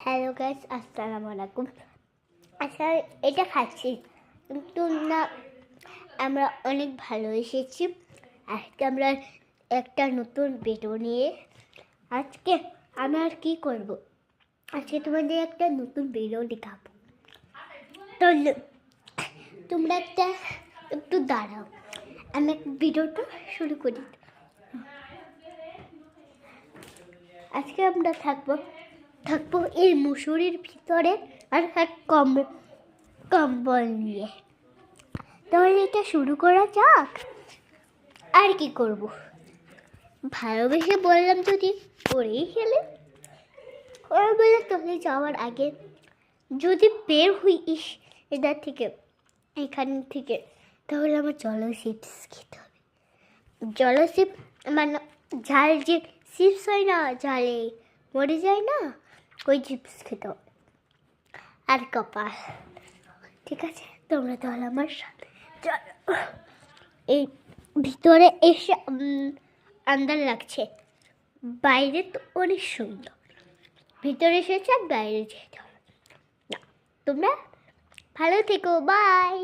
Hello guys, আসসালামু আলাইকুম। আচ্ছা, এটা খাচ্ছি কিন্তু না, আমরা অনেক ভালো এসেছি। আজকে আমরা একটা নতুন ভিডিও নিয়ে আজকে আমি আর কি করব, আজকে তোমাদের একটা নতুন ভিডিও দেখাবো। তো তোমরা একটু দাঁড়াও, আমি ভিডিওটা শুরু করি। আজকে আমরা থাকবো এই মুসুরির ভিতরে আর কম্বল নিয়ে। তাহলে এটা শুরু করা যাক। আর কি করব, ভালোবেসে বললাম যদি করেই ফেলে। ওরা বলে তাহলে যাওয়ার আগে যদি বের হইস এখান থেকে তাহলে আমার জলচিপস খেতে হবে। জলচিপ মানে ঝাল যে চিপস হয় না, ঝালে মরে যায় না, ওই চিপস খেতে হবে। আর কপাল, ঠিক আছে? তোমরা তাহলে আমার সাথে চলো। এই ভিতরে এসে আন্দার লাগছে, বাইরে তো অনেক সুন্দর। ভিতরে এসেছে আর বাইরে যেতে হবে না। তোমরা ভালো থেকো, বাই।